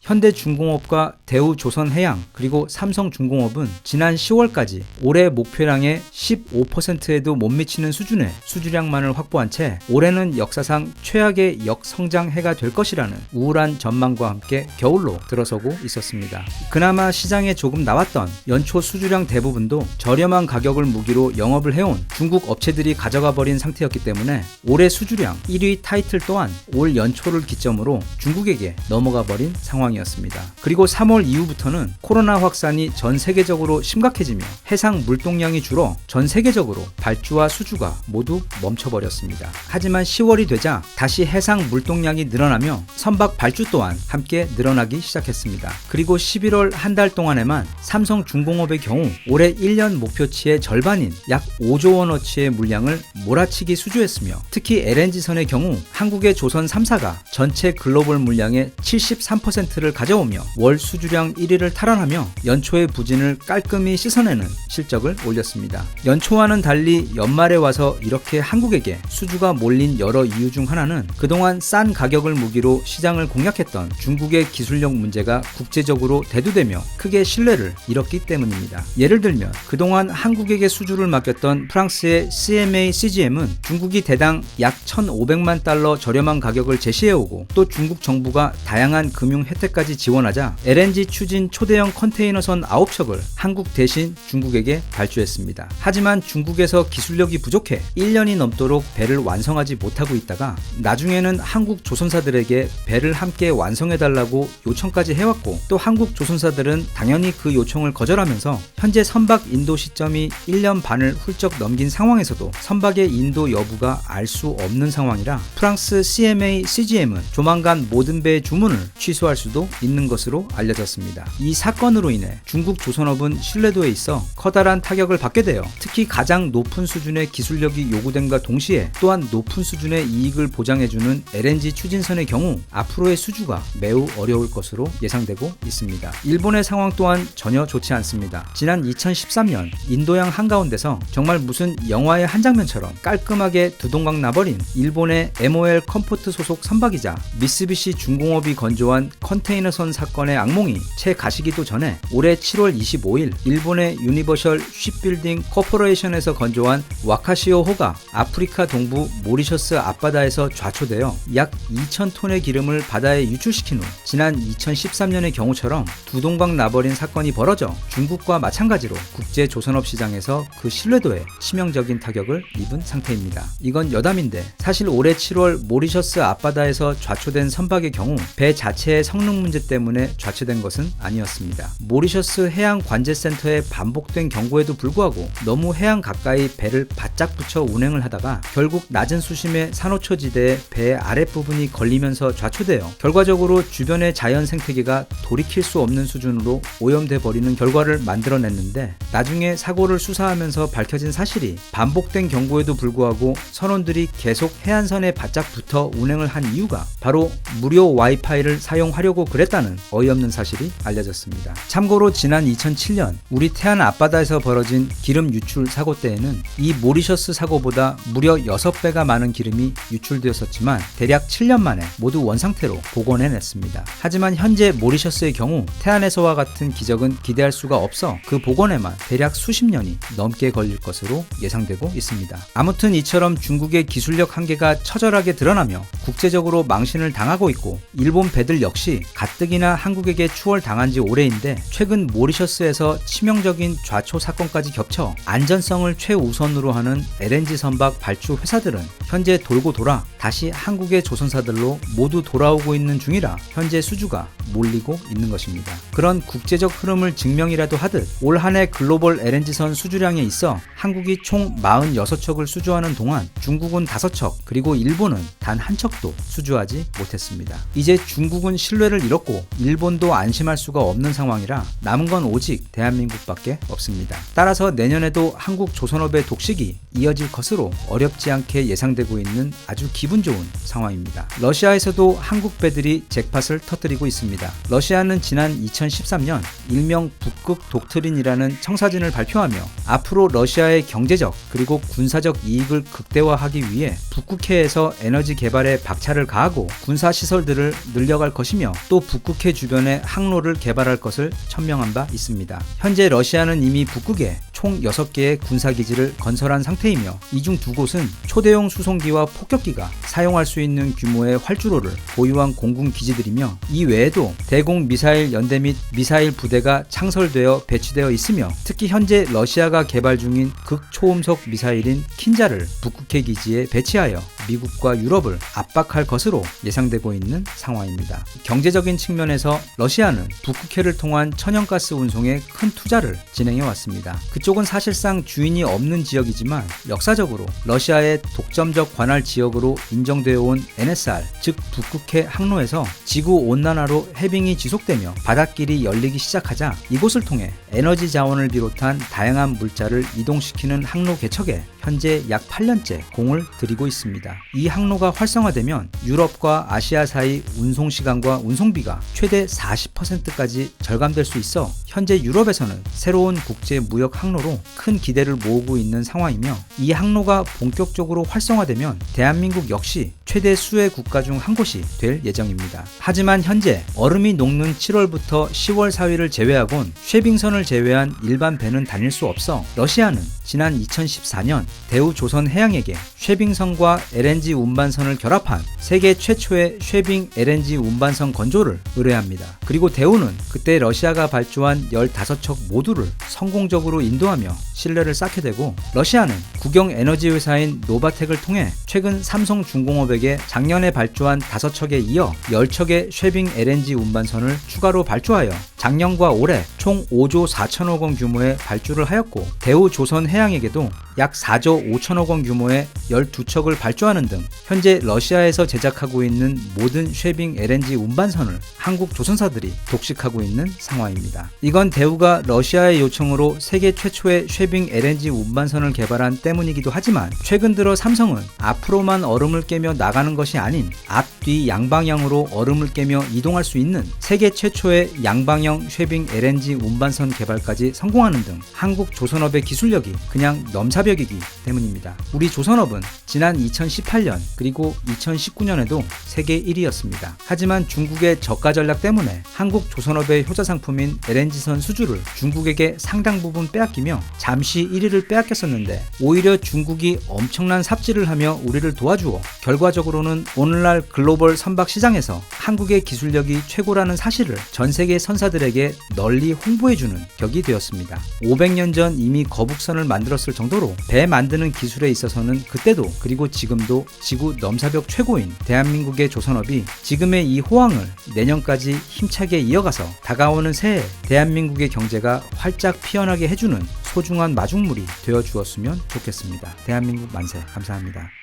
현대중공업과 대우조선해양 그리고 삼성중공업은 지난 10월까지 올해 목표량의 15%에도 못 미치는 수준의 수주량만을 확보한 채 올해는 역사상 최악의 역성장해가 될 것이라는 우울한 전망과 함께 겨울로 들어서고 있었습니다. 그나마 시장에 조금 나왔던 연초 수주량 대부분도 저렴한 가격을 무기로 영업을 해온 중국 업체들이 가져가 버린 상태였기 때문에 올해 수주량 1위 타이틀 또한 올 연초를 기점으로 중국에게 넘어가 버린 상황이었습니다. 그리고 3월 이후부터는 코로나 확산이 전 세계적으로 심각해지며 해상 물동량이 줄어 전 세계적으로 발주와 수주가 모두 멈춰버렸습니다. 하지만 10월이 되자 다시 해상 물동량이 늘어나며 선박 발주 또한 함께 늘어나기 시작했습니다. 그리고 11월 한 달 동안에만 삼성중공업의 경우 올해 1년 목표치의 절반인 약 5조 원어치의 물량을 몰아치기 수주했으며 특히 LNG선의 경우 한국의 조선 3사가 전체 글로벌 물량의 73%를 가져오며 월 수주량 1위를 탈환하며 연초의 부진을 깔끔히 씻어내는 실적을 올렸습니다. 연초와는 달리 연말에 와서 이렇게 한국에게 수주가 몰린 여러 이유 중 하나는 그동안 싼 가격을 무기로 시장을 공략했던 중국의 기술력 문제가 국제적으로 대두되며 크게 신뢰를 잃었기 때문입니다. 예를 들면 그동안 한국에게 수주를 맡겼던 프랑스의 CMA CGM은 중국이 대당 약 1,500만 달러 저렴한 가격을 제시해오고 또 중국 정부가 다양한 금융 혜택까지 지원하자 LNG 추진 초대형 컨테이너선 9척을 한국 대신 중국에게 발주했습니다. 하지만 중국에서 기술력이 부족해 1년이 넘도록 배를 완성하지 못하고 있다가 나중에는 한국 조선사들에게 배를 함께 완성해달라고 요청까지 해왔고 또 한국 조선사들은 당연히 그 요청을 거절하면서 현재 선박 인도 시점이 1년 반을 훌쩍 넘긴 상황에서도 선박의 인도 여부가 알 수 없는 상황이라 프랑스 CMA CGM은 조만간 모든 배의 주문을 취소할 수도 있는 것으로 알려졌습니다. 이 사건으로 인해 중국 조선업은 신뢰도에 있어 커다란 타격을 받게 되어 특히 가장 높은 수준의 기술력이 요구됨과 동시에 또한 높은 수준의 이익을 보장해주는 LNG 추진선의 경우 앞으로의 수주가 매우 어려울 것으로 예상되고 있습니다. 일본의 상황 또한 전혀 좋지 않습니다. 지난 2013년 인도양 한가운데서 정말 무슨 영화의 한 장면처럼 깔끔하게 두동강 나버린 일본의 MOL 컴포트 소속 선박이자 미쓰비시 중공업이 건조한 컨테이너선 사건의 악몽이 채 가시기도 전에 올해 7월 25일 일본의 유니버셜 쉽빌딩 코퍼레이션에서 건조한 와카시오호가 아프리카 동부 모리셔스 앞바다에서 좌초되어 약 2,000톤의 기름을 바다에 유출시킨 후 지난 2013년의 경우처럼 두동강 나버린 사건이 벌어져 중국과 마찬가지로 국제 조선업 시장에서 그 신뢰도에 치명적인 타격을 입은 상태입니다. 이건 여담인데 사실 올해 7월 모리셔스 앞바다에서 좌초된 선박의 경우 배 자체의 성능 문제 때문에 좌초된 것은 아니었습니다. 모리셔스 해양관제센터의 반복된 경고에도 불구하고 너무 해안 가까이 배를 바짝 붙여 운행을 하다가 결국 낮은 수심의 산호초 지대에 배 아랫부분이 걸리면서 좌초되어 결과적으로 주변의 자연 생태계가 돌이킬 수 없는 수준으로 오염돼 버리는 결과를 만들어냈는데 나중에 사고를 수사하면서 밝혀진 사실이 반복된 경고에도 불구하고 선원들이 계속 해안선에 바짝 붙어 운행을 한 이유가 바로 무료 와이파이를 사용하려고 그랬다는 어이없는 사실이 알려졌습니다. 참고로 지난 2007년 우리 태안 앞바다에서 벌어진 기름 유출 사고 때에는 이 모리셔스 사고보다 무려 6배가 많은 기름이 유출되었었지만 대략 7년 만에 모두 원상태로 복원해냈습니다. 하지만 현재 모리셔스의 경우 태안에서와 같은 기적은 기대할 수가 없어 그 복원에만 대략 수십 년이 넘게 걸릴 것으로 예상되고 있습니다. 아무튼 이처럼 중국의 기술력 한계가 처절하게 드러나며 국제적으로 망신을 당하고 있고 일본 배들 역시 가뜩이나 한국에게 추월당한 지 오래인데 최근 모리셔스에서 치명적인 좌초 사건까지 겹쳐 안전성을 최우선으로 하는 LNG 선박 발주 회사들은 현재 돌고 돌아 다시 한국의 조선사들로 모두 돌아오고 있는 중이라 현재 수주가 몰리고 있는 것입니다. 그런 국제적 흐름을 증명이라도 하듯 올 한 해 글로벌 LNG선 수주량에 있어 한국이 총 46척을 수주하는 동안 중국은 5척 그리고 일본은 단 한 척도 수주하지 못했습니다. 이제 중국은 신뢰를 잃었고 일본도 안심할 수가 없는 상황이라 남은 건 오직 대한민국밖에 없습니다. 따라서 내년에도 한국 조선업의 독식이 이어질 것으로 어렵지 않게 예상되고 있는 아주 기분 좋은 상황입니다. 러시아에서도 한국 배들이 잭팟을 터뜨리고 있습니다. 러시아는 지난 2013년 일명 북극 독트린이라는 청사진을 발표하며 앞으로 러시아의 경제적 그리고 군사적 이익을 극대화하기 위해 북극해에서 에너지 개발에 박차를 가하고 군사 시설들을 늘려갈 것이며 또 또 북극해 주변에 항로를 개발할 것을 천명한 바 있습니다. 현재 러시아는 이미 북극에 총 6개의 군사기지를 건설한 상태이며 이 중 2곳은 초대형 수송기와 폭격기가 사용할 수 있는 규모의 활주로를 보유한 공군 기지들이며 이 외에도 대공 미사일 연대 및 미사일 부대가 창설되어 배치되어 있으며 특히 현재 러시아가 개발 중인 극초음속 미사일인 킨자를 북극해 기지에 배치하여 미국과 유럽을 압박할 것으로 예상되고 있는 상황입니다. 경제적인 측면에서 러시아는 북극해를 통한 천연가스 운송에 큰 투자를 진행해 왔습니다. 그쪽은 사실상 주인이 없는 지역이지만 역사적으로 러시아의 독점적 관할 지역으로 인정되어 온 NSR, 즉 북극해 항로에서 지구 온난화로 해빙이 지속되며 바닷길이 열리기 시작하자 이곳을 통해 에너지 자원을 비롯한 다양한 물자를 이동시키는 항로 개척에 현재 약 8년째 공을 들이고 있습니다. 이 항로가 활성화되면 유럽과 아시아 사이 운송시간과 운송비가 최대 40%까지 절감될 수 있어 현재 유럽에서는 새로운 국제 무역 항로로 큰 기대를 모으고 있는 상황이며 이 항로가 본격적으로 활성화되면 대한민국 역시 최대 수혜 국가 중 한 곳이 될 예정입니다. 하지만 현재 얼음이 녹는 7월부터 10월 사이를 제외하곤 쉐빙선을 제외한 일반 배는 다닐 수 없어 러시아는 지난 2014년 대우조선해양에게 쉐빙선과 LNG 운반선을 결합한 세계 최초의 쉐빙 LNG 운반선 건조를 의뢰합니다. 그리고 대우는 그때 러시아가 발주한 15척 모두를 성공적으로 인도하며 신뢰를 쌓게 되고 러시아는 국영 에너지 회사인 노바텍을 통해 최근 삼성중공업에게 작년에 발주한 5척에 이어 10척의 쉐빙 LNG 운반선을 추가로 발주하여 작년과 올해 총 5조 4천억 원 규모의 발주를 하였고 대우조선해양에게도 약 4조 5천억 원 규모의 12척을 발주하는 등 현재 러시아에서 제작하고 있는 모든 쉐빙 LNG 운반선을 한국 조선사들이 독식하고 있는 상황입니다. 이건 대우가 러시아의 요청으로 세계 최초의 쉐빙 LNG 운반선을 개발한 때문이기도 하지만 최근 들어 삼성은 앞으로만 얼음을 깨며 나가는 것이 아닌 앞뒤 양방향으로 얼음을 깨며 이동할 수 있는 세계 최초의 양방형 쉐빙 LNG 운반선 개발까지 성공하는 등 한국 조선업의 기술력이 그냥 넘사벽이기 때문입니다. 우리 조선업은 지난 2018년 그리고 2019년에도 세계 1위였습니다. 하지만 중국의 저가 전략 때문에 한국 조선업의 효자 상품인 LNG선 수주를 중국에게 상당 부분 빼앗기며 잠시 1위를 빼앗겼었는데 오히려 중국이 엄청난 삽질을 하며 우리를 도와주어 결과적으로는 오늘날 글로벌 선박 시장에서 한국의 기술력이 최고라는 사실을 전 세계 선사들에게 널리 홍보해주는 격이 되었습니다. 500년 전 이미 거북선을 만들었을 정도로 배 만드는 기술에 있어서는 그때도 그리고 지금도 지구 넘사벽 최고인 대한민국의 조선업이 지금의 이 호황을 내년까지 힘차게 이어가서 다가오는 새해 대한민국의 경제가 활짝 피어나게 해주는 소중한 마중물이 되어 주었으면 좋겠습니다. 대한민국 만세. 감사합니다.